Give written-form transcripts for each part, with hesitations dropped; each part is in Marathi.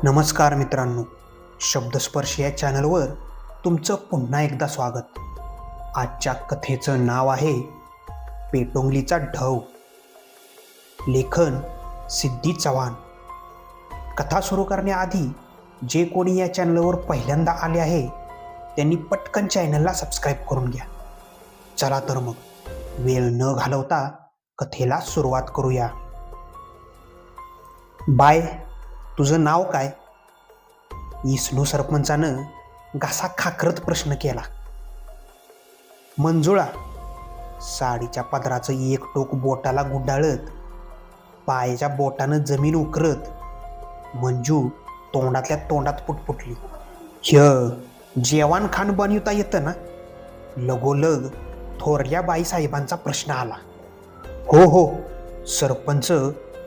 नमस्कार मित्रांनो, शब्दस्पर्श या चॅनलवर तुमचं पुन्हा एकदा स्वागत. आजच्या कथेचं नाव आहे पेटोंगलीचा ढव. लेखन सिद्धी चव्हाण. कथा सुरू करण्याआधी जे कोणी या चॅनलवर पहिल्यांदा आले आहे त्यांनी पटकन चॅनलला सबस्क्राईब करून घ्या. चला तर मग वेळ न घालवता कथेला सुरुवात करूया. बाय, तुझं नाव काय? इसनू सरपंचानं घासा खाकरत प्रश्न केला. मंजुळा. साडीच्या पदराचं एक टोक बोटाला गुंडाळत पायाच्या बोटानं जमीन उकरत मंजू तोंडातल्या तोंडात पुटपुटली. जेवण खाण बनवता येतं ना? लगोलग थोरल्या बाईसाहेबांचा प्रश्न आला. हो हो, सरपंच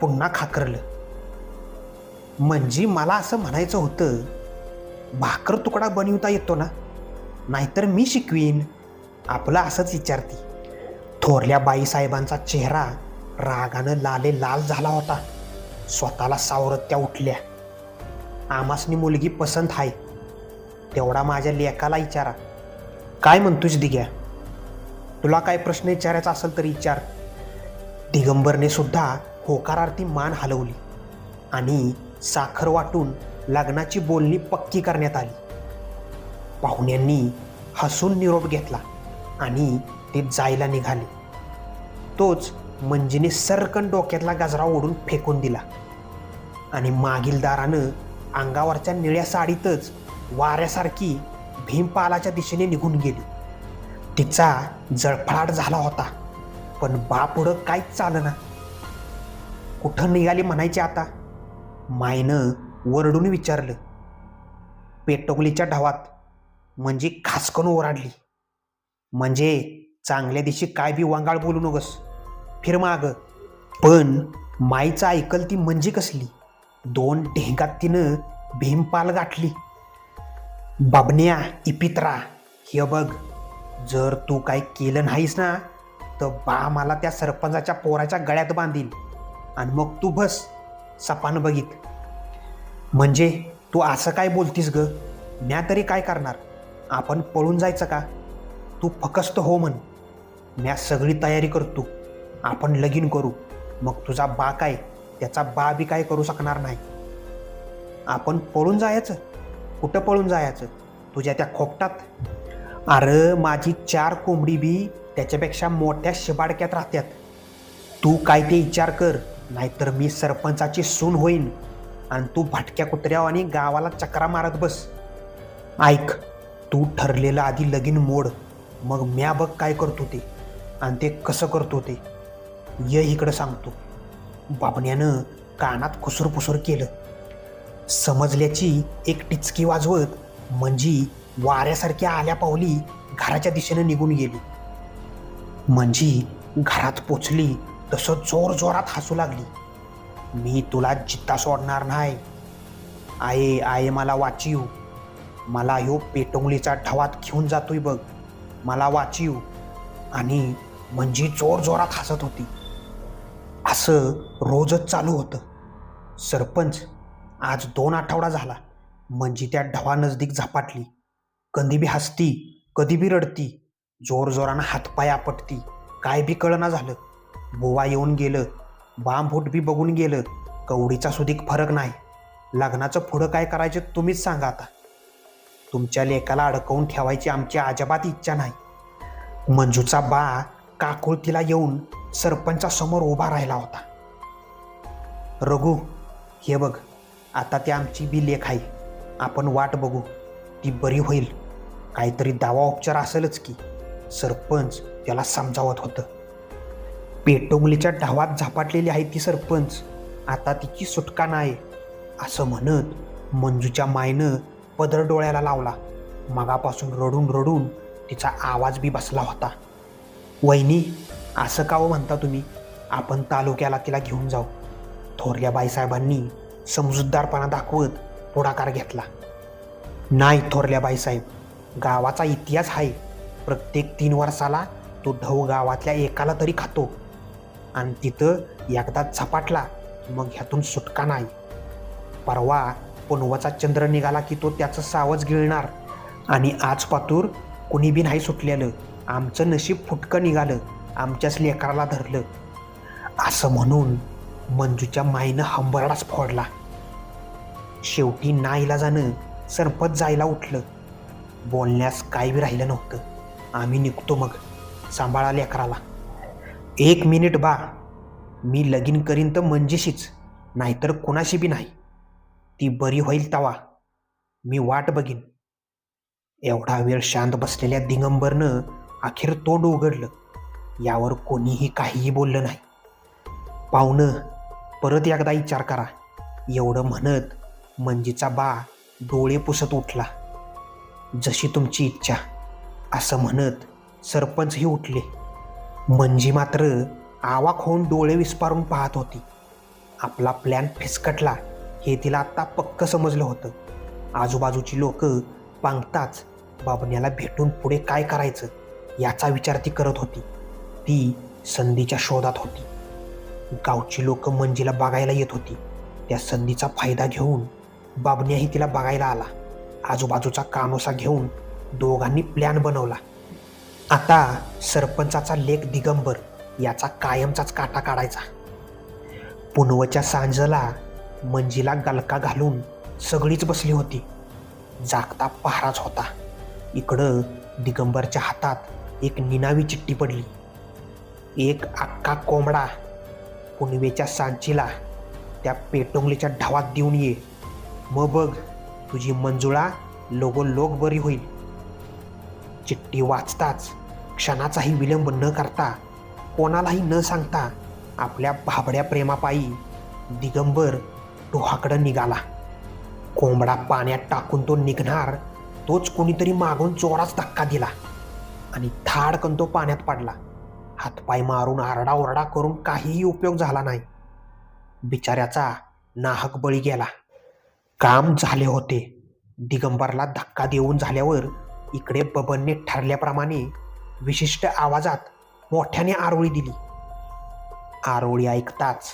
पुन्हा खाकरलं. म्हणजे मला असं म्हणायचं होतं, भाकर तुकडा बनवता येतो ना? नाहीतर मी शिकवीन. आपलं असंच विचारती. थोरल्या बाईसाहेबांचा चेहरा रागानं लाल झाला होता. स्वतःला सावरत त्या उठल्या. आमासनी मुलगी पसंत आहे, तेवढा माझ्या लेकाला विचारा. काय म्हणतोस दिग्या? तुला काय प्रश्न विचारायचा असेल तर विचार. दिगंबरने सुद्धा होकारार्थी मान हलवली आणि साखर वाटून लग्नाची बोलणी पक्की करण्यात आली. पाहुण्यांनी हसून निरोप घेतला आणि ते जायला निघाले. तोच मंजीने सरकन डोक्यातला गजरा ओढून फेकून दिला आणि मागील दारानं अंगावरच्या निळ्या साडीतच वाऱ्यासारखी भीमपालाच्या दिशेने निघून गेली. तिचा जळफळाट झाला होता, पण बापुढं काहीच चालना. कुठं निघाली म्हणायची आता? मायनं वरडून विचारलं. पेटोंगलीच्या ढवात. म्हणजे खासकन ओरडली. म्हणजे चांगल्या दिवशी काय बी वांगाळ बोलू नकोस, फिर माग. पण माईचं ऐकल ती म्हणजे कसली? 2 ढेंगात तिनं भीमपाल गाठली. बाबन्या इपित्रा, हे बघ, जर तू काय केलं नाहीस ना तर बा मला त्या सरपंचाच्या पोराच्या गळ्यात बांधील आणि मग तू बस सपान बघित. म्हणजे तू असं काय बोलतीस ग? म्या तरी काय करणार? आपण पळून जायचं का? तू फकस्त हो म्हण, म्या सगळी तयारी करतो. आपण लगीन करू. मग तुझा बा काय, त्याचा बा बी काय करू शकणार नाही. आपण पळून जायचं? कुठं पळून जायचं? तुझ्या त्या खोपटात? अरे माझी 4 कोंबडी बी त्याच्यापेक्षा मोठ्या शिबाडक्यात राहत्यात. तू काय ते विचार कर, नाहीतर मी सरपंचाची सून होईन आणि तू भटक्या कुत्र्यावर आणि गावाला चक्रा मारत बस. ऐक, तू ठरलेलं आधी लगीन मोड, मग म्या बघ काय करतो ते आणि ते कसं करतो ते. ये इकडं सांगतो. बाबण्यानं कानात खुसूरपुसूर केलं. समजल्याची एक टिचकी वाजवत मंजी वाऱ्यासारख्या आल्या पावली घराच्या दिशेनं निघून गेली. मंजी घरात पोचली तसं जोरजोरात हसू लागली. मी तुला जित्ता सोडणार नाही. आये आये मला वाचीव. मला ह्यो पेटोंगलीचा ढवात घेऊन जातोय बघ, मला वाचीव. आणि मंजी जोरजोरात हसत होती. असं रोजच चालू होतं. सरपंच, आज 2 आठवडा झाला मंजी त्या ढवा नजदीक झपाटली. कधी बी हसती, कधी बी रडती, जोरजोरानं हातपाय आपटती, काय बी कळना झालं. बुवा येऊन गेलं, बांबूट बी बघून गेलं, कवडीचा सुधीक फरक नाही. लग्नाचं पुढं काय करायचं तुम्हीच सांगा आता. तुमच्या लेकाला अडकवून ठेवायची आमची अजिबात इच्छा नाही. मंजूचा बा काकुळतीला येऊन सरपंचासमोर उभा राहिला होता. रघु, हे बघ, आता ती आमची बी लेक आहे. आपण वाट बघू, ती बरी होईल. काहीतरी दावा उपचार असेलच की, सरपंच त्याला समजावत होतं. पेटोंगलीच्या ढवात झपाटलेली आहे ती सरपंच, आता तिची सुटका नाही, असं म्हणत मंजूच्या मायनं पदर डोळ्याला लावला. मगापासून रडून रडून तिचा आवाज बी बसला होता. वहिनी, असं का हो म्हणता तुम्ही? आपण तालुक्याला तिला घेऊन जाऊ. थोरल्या बाईसाहेबांनी समजूतदारपणा दाखवत पुढाकार घेतला. नाही थोरल्या बाईसाहेब, गावाचा इतिहास आहे. प्रत्येक 3 वर्षाला तो ढव गावातल्या एकाला तरी खातो आणि तिथं एकदा झपाटला मग ह्यातून सुटका नाही. परवा पुनवाचा चंद्र निघाला की तो त्याचं सावज गिळणार. आणि आज पातूर कुणी बी नाही सुटलेलं. आमचं नशीब फुटकं निघालं, आमच्याच लेकराला धरलं. असं म्हणून मंजूच्या माईनं हंबरडाच फोडला. शेवटी नाईलाजानं सरपत जायला उठलं. बोलण्यास काय बी राहिलं नव्हतं. आम्ही निघतो मग, सांभाळा लेकराला. 1 मिनिट बा, मी लगीन करीन तर मंजेशीच, नाहीतर कोणाशी बी नाही. ती बरी होईल तवा मी वाट बघीन. एवढा वेळ शांत बसलेल्या दिगंबरनं अखेर तोंड उघडलं. यावर कोणीही काहीही बोललं नाही. पाहुणं, परत एकदा विचार करा, एवढं म्हणत मंजीचा बा डोळे पुसत उठला. जशी तुमची इच्छा, असं म्हणत सरपंचही उठले. मंजी मात्र आवाक होऊन डोळे विस्पारून पाहत होती. आपला प्लॅन फिसकटला हे तिला आत्ता पक्क समजलं होतं. आजूबाजूची लोक पांगताच बाबण्याला भेटून पुढे काय करायचं याचा विचार ती करत होती. ती संधीच्या शोधात होती. गावची लोक मंजीला बघायला येत होती. त्या संधीचा फायदा घेऊन बाबण्याही तिला बघायला आला. आजूबाजूचा कानोसा घेऊन दोघांनी प्लॅन बनवला. आता सरपंचाचा लेक दिगंबर याचा कायमचाच काटा काढायचा. पुनवच्या सांजला मंजीला गलका घालून सगळीच बसली होती. जागता पहाराच होता. इकडं दिगंबरच्या हातात एक निनावी चिठ्ठी पडली. एक अख्खा कोंबडा पुनवेच्या सांचीला त्या पेटोंगलीच्या ढावात देऊन ये, मग बघ तुझी मंजुळा लोक बरी होईल. चिठ्ठी वाचताच क्षणाचाही विलंब न करता, कोणालाही न सांगता आपल्या भाबड्या प्रेमापायी दिगंबर डोहाकडं निघाला. कोंबडा पाण्यात टाकून तो निघणार तोच कोणीतरी मागून जोराच धक्का दिला आणि थाडकन तो पाण्यात पडला. हातपाय मारून आरडाओरडा करून काहीही उपयोग झाला नाही. बिचाऱ्याचा नाहक बळी गेला. काम झाले होते. दिगंबरला धक्का देऊन झाल्यावर इकडे बबनने ठरल्याप्रमाणे विशिष्ट आवाजात मोठ्याने आरोळी दिली. आरोळी ऐकताच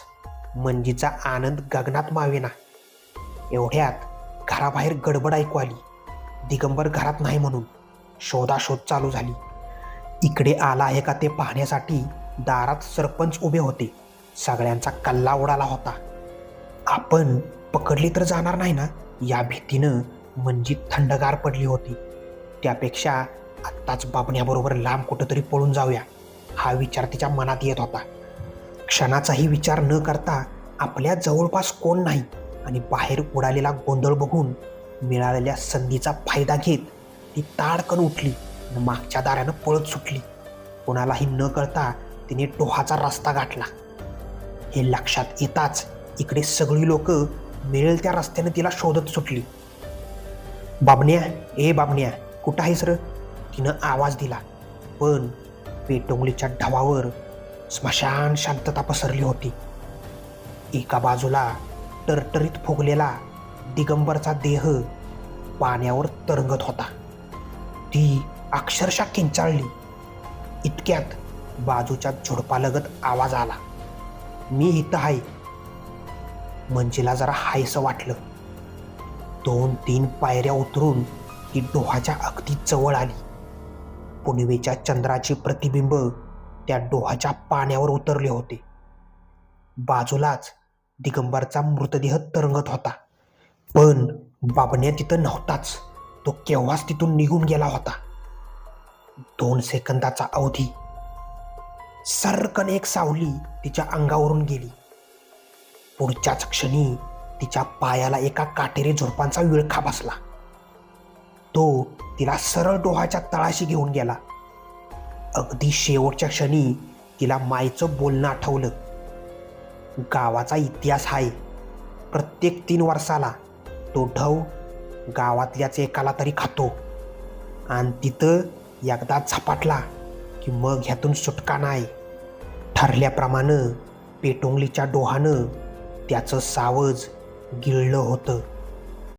मंजीचा आनंद गगनात मावेना. एवढ्यात घराबाहेर गडबड ऐकू आली. दिगंबर घरात नाही म्हणून शोधाशोध चालू झाली. इकडे आला आहे का ते पाहण्यासाठी दारात सरपंच उभे होते. सगळ्यांचा कल्ला उडाला होता. आपण पकडली तर जाणार नाही ना या भीतीनं मंजी थंडगार पडली होती. त्यापेक्षा आत्ताच बाबण्याबरोबर लांब कुठंतरी पळून जाऊया हा विचार तिच्या मनात येत होता. क्षणाचाही विचार न करता आपल्या जवळपास कोण नाही आणि बाहेर उडालेला गोंधळ बघून मिळालेल्या संधीचा फायदा घेत ती ताडकन उठली आणि मागच्या दारानं पळत सुटली. कोणालाही न कळता तिने डोहाचा रस्ता गाठला. हे लक्षात येताच इकडे सगळी लोक मिळेल त्या रस्त्याने तिला शोधत सुटली. बाबण्या, ए बाबण्या, कुठं आहेस र? तिनं आवाज दिला. पण पेटोंगलीच्या ढवावर स्मशान शांतता पसरली होती. एका बाजूला टरटरीत फुगलेला दिगंबरचा देह पाण्यावर तरंगत होता. ती अक्षरशः किंचाळली. इतक्यात बाजूच्या झुडपालगत आवाज आला. मी इथं आहे. मंजीला जरा हायसं वाटलं. 2-3 पायऱ्या उतरून ती डोहाच्या अगदी जवळ आली. पुनवेच्या चंद्राचे प्रतिबिंब त्या डोहाच्या पाण्यावर उतरले होते. बाजूलाच दिगंबरचा मृतदेह तरंगत होता. पण बाबण्या तिथं नव्हताच. तो केव्हाच तिथून निघून गेला होता. 2 सेकंदाचा अवधी. सर्रकन एक सावली तिच्या अंगावरून गेली. पुढच्याच क्षणी तिच्या पायाला एका काटेरी झुडपांचा विळखा बसला. तो तिला सरळ डोहाच्या तळाशी घेऊन गेला. अगदी शेवटच्या क्षणी तिला माईचं बोलणं आठवलं. गावाचा इतिहास आहे. प्रत्येक 3 वर्षाला तो ढव गावातल्याच एकाला तरी खातो आणि तिथं एकदा झपाटला की मग ह्यातून सुटका नाही. ठरल्याप्रमाणे पेटोंगलीच्या डोहानं त्याचं सावज गिळलं होतं.